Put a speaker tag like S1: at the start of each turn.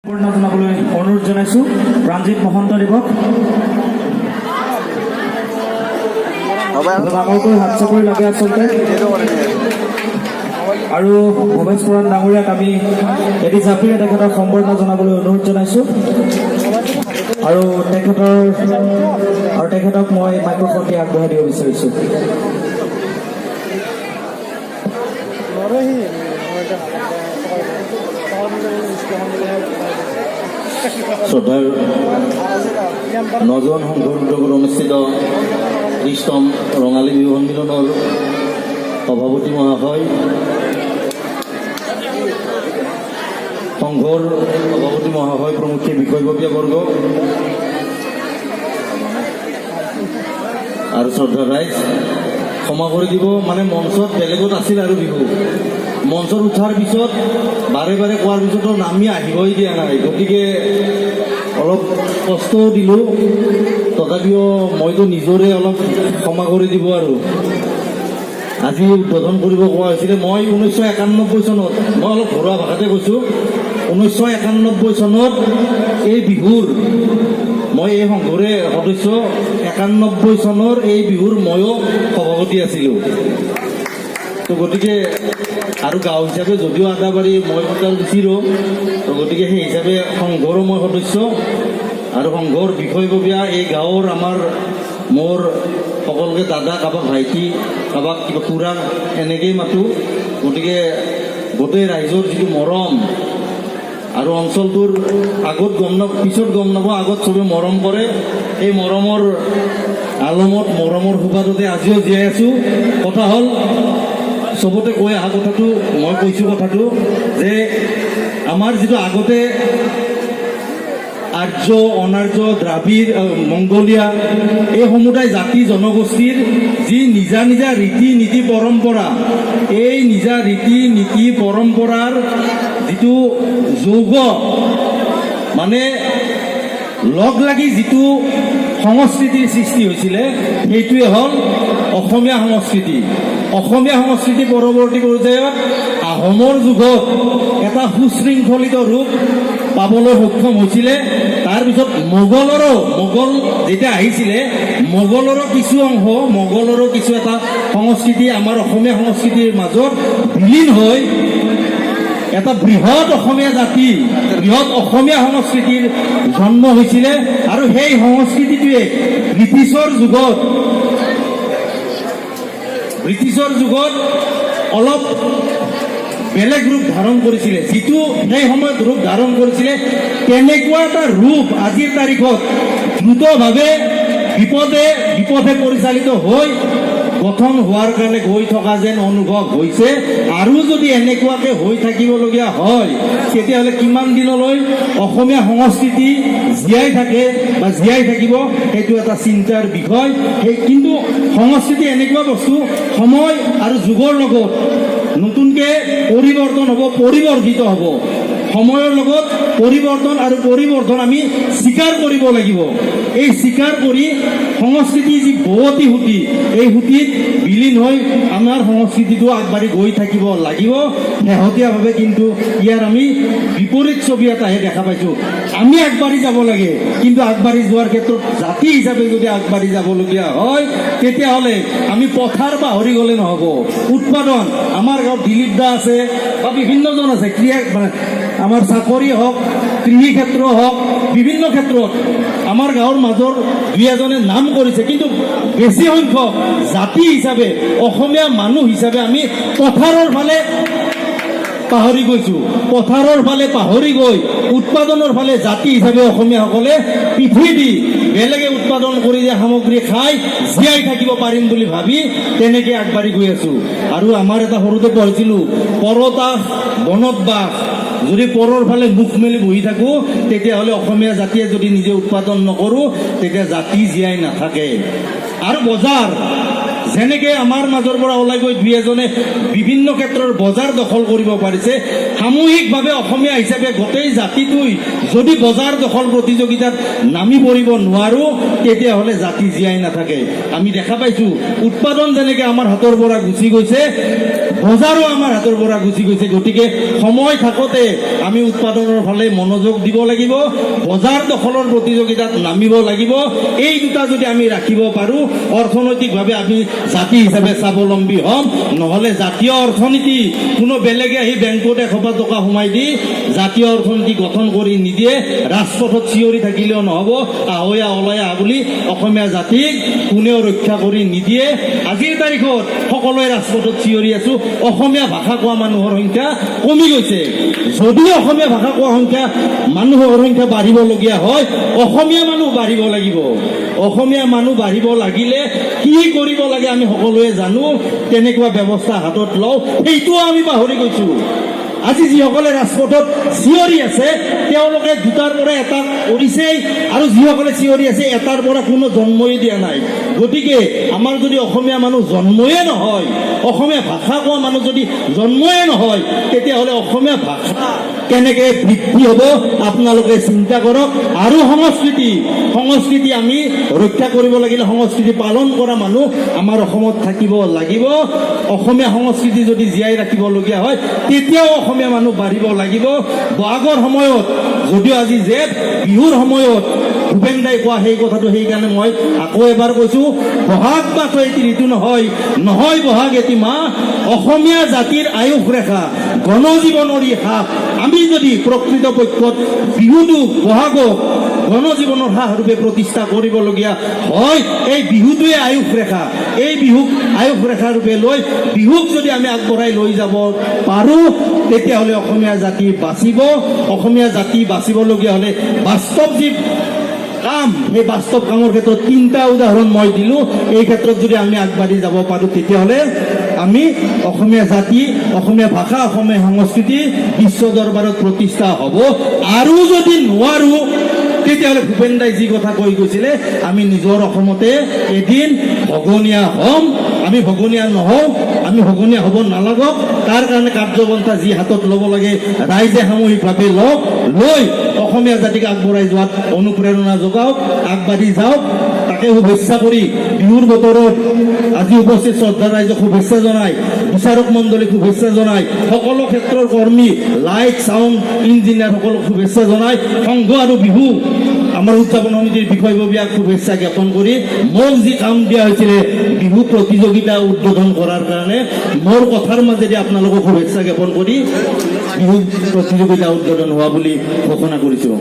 S1: জনাবলৈ অনুৰোধ জনাইছোঁ প্ৰাণজিৎ মহন্তদেৱক ডাঙৰকৈ হাত চাপৰি লাগে আচলতে আৰু ভৱেশ বৰা ডাঙৰীয়াক আমি এটি জাপিৰে তেখেতক সম্বৰ্ধনা জনাবলৈ অনুৰোধ জনাইছোঁ আৰু তেখেতক মই মাইক্ৰফোনটি আগবঢ়াই দিব বিচাৰিছোঁ।
S2: শ্ৰদ্ধাৰ নজন সংঘৰ উদ্যোগত অনুষ্ঠিত 30তম ৰঙালী বিহু সন্মিলনৰ সভাপতি মহাশয়, সংঘৰ সভাপতি মহাশয় প্ৰমুখ্যে বিষয়ববীয়াবৰ্গ আৰু শ্ৰদ্ধা ৰাইজ, ক্ষমা কৰি দিব। মানে মঞ্চত বেলেগত আছিল আৰু বিহু মঞ্চত উঠাৰ পিছত বাৰে বাৰে কোৱাৰ পিছতো নামি আহিবই দিয়া নাই, গতিকে অলপ কষ্টও দিলোঁ। তথাপিও মইতো নিজৰে অলপ ক্ষমা কৰি দিব। আৰু আজি উদ্বোধন কৰিব কোৱা হৈছিলে। মই 1991 চনত, মই অলপ ঘৰুৱা ভাষাতে কৈছোঁ, 1991 চনত এই বিহুৰ, মই এই সংঘৰে সদস্য, 91 চনৰ এই বিহুৰ ময়ো সভাপতি আছিলোঁ। তো গতিকে আৰু গাঁও হিচাপে যদিও আদাবাৰী মই পতাল দিছিলোঁ, তো গতিকে সেই হিচাপে সংঘৰো মই সদস্য আৰু সংঘৰ বিষয়ববীয়া এই গাঁৱৰ মোৰ সকলোকে দাদা, কাৰোবাক ভাইটি, কাৰোবাক কিবা খুৰা এনেকেই মাতোঁ। গতিকে গোটেই ৰাইজৰ যিটো মৰম আৰু অঞ্চলটোৰ আগত পিছত গম নাপাওঁ, আগত চবে মৰম কৰে। এই মৰমৰ আলমত, মৰমৰ সুবাদতে আজিও জীয়াই আছোঁ। কথা হ'ল, চবতে কৈ অহা কথাটো মই কৈছোঁ, কথাটো যে আমাৰ যিটো আগতে আৰ্য, অনাৰ্য, দ্ৰাবিড়, মংগোলীয়া এই সমুদায় জাতি জনগোষ্ঠীৰ যি নিজা নিজা ৰীতি নীতি পৰম্পৰা, এই নিজা ৰীতি নীতি পৰম্পৰাৰ যিটো যৌগ, মানে লগ লাগি যিটো সংস্কৃতিৰ সৃষ্টি হৈছিলে, সেইটোৱে হ'ল অসমীয়া সংস্কৃতি। অসমীয়া সংস্কৃতি পৰৱৰ্তী পৰ্যায়ত আহোমৰ যুগত এটা সুশৃংখলিত ৰূপ পাবলৈ সক্ষম হৈছিলে। তাৰপিছত মোগল যেতিয়া আহিছিলে, মোগলৰো কিছু অংশ, মোগলৰো কিছু এটা সংস্কৃতি আমাৰ অসমীয়া সংস্কৃতিৰ মাজত বিলীন হৈ এটা বৃহৎ অসমীয়া জাতি, বৃহৎ অসমীয়া সংস্কৃতিৰ জন্ম হৈছিলে। আৰু সেই সংস্কৃতিটোৱে ব্ৰিটিছৰ যুগত অলপ বেলেগ ৰূপ ধাৰণ কৰিছিলে। যিটো সেই সময়ত ৰূপ ধাৰণ কৰিছিলে, তেনেকুৱা এটা ৰূপ আজিৰ তাৰিখত দ্ৰুতভাৱে বিপথে পৰিচালিত হৈ গঠন হোৱাৰ কাৰণে গৈ থকা যেন অনুভৱ হৈছে। আৰু যদি এনেকুৱাকে হৈ থাকিবলগীয়া হয়, তেতিয়াহ'লে কিমান দিনলৈ অসমীয়া সংস্কৃতি জীয়াই থাকে বা জীয়াই থাকিব, সেইটো এটা চিন্তাৰ বিষয়। কিন্তু সংস্কৃতি এনেকুৱা বস্তু, সময় আৰু যুগৰ লগত নতুনকৈ পৰিৱৰ্তন হ'ব, পৰিৱৰ্তিত হ'ব। সময়ৰ লগত পৰিৱৰ্তন আমি স্বীকাৰ কৰিব লাগিব। এই স্বীকাৰ কৰি সংস্কৃতি যি বহুতি সুঁতি, এই সুঁতিত বিলীন হৈ আমাৰ সংস্কৃতিটো আগবাঢ়ি গৈ থাকিব লাগিব। শেহতীয়াভাৱে কিন্তু ইয়াৰ আমি বিপৰীত ছবি এটাহে দেখা পাইছোঁ। আমি আগবাঢ়ি যাব লাগে, কিন্তু আগবাঢ়ি যোৱাৰ ক্ষেত্ৰত জাতি হিচাপে যদি আগবাঢ়ি যাবলগীয়া হয়, তেতিয়াহ'লে আমি পথাৰ পাহৰি গ'লে নহ'ব। উৎপাদন, আমাৰ গাঁৱত দিলীপ দা আছে বা বিভিন্নজন আছে, আমাৰ চাকৰি হওক, কৃষি ক্ষেত্ৰ হওক, বিভিন্ন ক্ষেত্ৰত আমাৰ গাঁৱৰ মাজৰ দুই এজনে নাম কৰিছে। কিন্তু বেছি সংখ্যক জাতি হিচাপে, অসমীয়া মানুহ হিচাপে আমি পথাৰৰ ফালে পাহৰি গৈছোঁ। পথাৰৰ ফালে পাহৰি গৈ উৎপাদনৰ ফালে জাতি হিচাপে অসমীয়াসকলে পিঠি দি বেলেগে উৎপাদন কৰি যে সামগ্ৰী খাই জীয়াই থাকিব পাৰিম বুলি ভাবি তেনেকৈ আগবাঢ়ি গৈ আছোঁ। আৰু আমাৰ এটা সৰুতে পঢ়িছিলোঁ, পৰতাস বনত বাস। যদি পৰৰ ফালে মুখ মেলি বহি থাকোঁ, তেতিয়াহ'লে অসমীয়া জাতিয়ে যদি নিজে উৎপাদন নকৰোঁ, তেতিয়া জাতি জীয়াই নাথাকে। আৰু বজাৰ, যেনেকৈ আমাৰ মাজৰ পৰা ওলাই গৈ দুই এজনে বিভিন্ন ক্ষেত্ৰৰ বজাৰ দখল কৰিব পাৰিছে, সামূহিকভাৱে অসমীয়া হিচাপে গোটেই জাতিটোই যদি বজাৰ দখল প্ৰতিযোগিতাত নামি পৰিব নোৱাৰো, তেতিয়াহ'লে জাতি জীয়াই নাথাকে। আমি দেখা পাইছোঁ উৎপাদন যেনেকৈ আমাৰ হাতৰ পৰা গুচি গৈছে, বজাৰো আমাৰ হাতৰ পৰা গুচি গৈছে। গতিকে সময় থাকোঁতে আমি উৎপাদনৰ ফালে মনোযোগ দিব লাগিব, বজাৰ দখলৰ প্ৰতিযোগিতাত নামিব লাগিব। এই দুটা যদি আমি ৰাখিব পাৰোঁ, অৰ্থনৈতিকভাৱে আমি জাতি হিচাপে স্বাৱলম্বী হ'ম। নহ'লে জাতীয় অৰ্থনীতি কোনো বেলেগে আহি বেংকত 1,000 টকা সোমাই দি জাতীয় অৰ্থনীতি গঠন কৰি নিদিয়ে। ৰাজপথত চিঞৰি থাকিলেও নহ'ব, আহয়া ওলাই আহ বুলি অসমীয়া জাতিক কোনেও ৰক্ষা কৰি নিদিয়ে। আজিৰ তাৰিখত সকলোৱে ৰাজপথত চিঞৰি আছোঁ, অসমীয়া ভাষা কোৱা মানুহৰ সংখ্যা কমি গৈছে। যদিও অসমীয়া ভাষা কোৱা মানুহৰ সংখ্যা বাঢ়িবলগীয়া হয়, অসমীয়া মানুহ বাঢ়িব লাগিব। অসমীয়া মানুহ বাঢ়িব লাগিলে কি কৰিব লাগে আমি সকলোৱে জানো, তেনেকুৱা ব্যৱস্থা হাতত লওঁ, সেইটোও আমি পাহৰি গৈছোঁ। আজি যিসকলে ৰাজপথত চিঞৰি আছে তেওঁলোকে দুটাৰ পৰা এটা কৰিছেই, আৰু যিসকলে চিঞৰি আছে এটাৰ পৰা কোনো জন্মই দিয়া নাই। গতিকে আমাৰ যদি অসমীয়া মানুহ জন্ময়ে নহয়, অসমীয়া ভাষা কোৱা মানুহ যদি জন্ময়ে নহয়, তেতিয়াহ'লে অসমীয়া ভাষা কেনেকৈ বৃদ্ধি হ'ব আপোনালোকে চিন্তা কৰক। আৰু সংস্কৃতি আমি ৰক্ষা কৰিব লাগিলে সংস্কৃতি পালন কৰা মানুহ আমাৰ অসমত থাকিব লাগিব। অসমীয়া সংস্কৃতি যদি জীয়াই ৰাখিবলগীয়া হয়, তেতিয়াও অসমীয়া মানুহ বাঢ়িব লাগিব। বহাগৰ সময়ত যদিও আজি জেঠ, বিহুৰ সময়ত ভূপেন দাই কোৱা সেই কথাটো, সেইকাৰণে মই আকৌ এবাৰ কৈছোঁ, বহাগ মাহ এটি ঋতু নহয় বহাগ এটি মাহ, অসমীয়া জাতিৰ আয়ুস ৰেখা, গণজীৱনৰী হাত। আমি যদি প্ৰকৃতপক্ষত বিহুটো বহাগক গণজীৱনৰ হাৰৰূপে প্ৰতিষ্ঠা কৰিবলগীয়া হয়, এই বিহুটোৱে আয়ুস ৰেখা। এই বিহুক আয়ুস ৰেখা ৰূপে লৈ বিহুক যদি আমি আগবঢ়াই লৈ যাব পাৰোঁ, তেতিয়াহ'লে অসমীয়া জাতি বাচিব। অসমীয়া জাতি বাচিবলগীয়া হ'লে বাস্তৱ যি কাম, সেই বাস্তৱ কামৰ ক্ষেত্ৰত 3টা উদাহৰণ মই দিলোঁ। এই ক্ষেত্ৰত যদি আমি আগবাঢ়ি যাব পাৰোঁ, তেতিয়াহ'লে আমি অসমীয়া জাতি, অসমীয়া ভাষা, অসমীয়া সংস্কৃতি বিশ্ব দৰবাৰত প্ৰতিষ্ঠা হ'ব। আৰু যদি নোৱাৰোঁ, তেতিয়াহ'লে ভূপেন দাই যি কথা কৈ গৈছিলে, আমি নিজৰ অসমতে এদিন ভগনীয়া হ'ম। আমি ভগনীয়া নহওঁ, আমি ভগনীয়া হ'ব নালাগক। তাৰ কাৰণে কাৰ্যপন্থা যি হাতত ল'ব লাগে ৰাইজে সামূহিকভাৱে লৈ অসমীয়া জাতিক আগবঢ়াই যোৱাত অনুপ্ৰেৰণা যোগাওক, আগবাঢ়ি যাওক। তাকে শুভেচ্ছা কৰি বিহুৰ বতৰত আজি উপস্থিত শ্ৰদ্ধা ৰাইজক শুভেচ্ছা জনাই, বিচাৰক মণ্ডলীক শুভেচ্ছা জনাই, সকলো ক্ষেত্ৰৰ কৰ্মী, লাইট, চাউণ্ড ইঞ্জিনিয়াৰ সকলক শুভেচ্ছা জনাই, সংঘ আৰু বিহু আমাৰ উদযাপন সমিতিৰ বিষয়ববীয়াক শুভেচ্ছা জ্ঞাপন কৰি, মোক যি কাম দিয়া হৈছিলে বিহু প্ৰতিযোগিতা উদ্বোধন কৰাৰ কাৰণে, মোৰ কথাৰ মাজেদি আপোনালোকক শুভেচ্ছা জ্ঞাপন কৰি বিহু প্ৰতিযোগিতা উদ্বোধন হোৱা বুলি ঘোষণা কৰিছোঁ।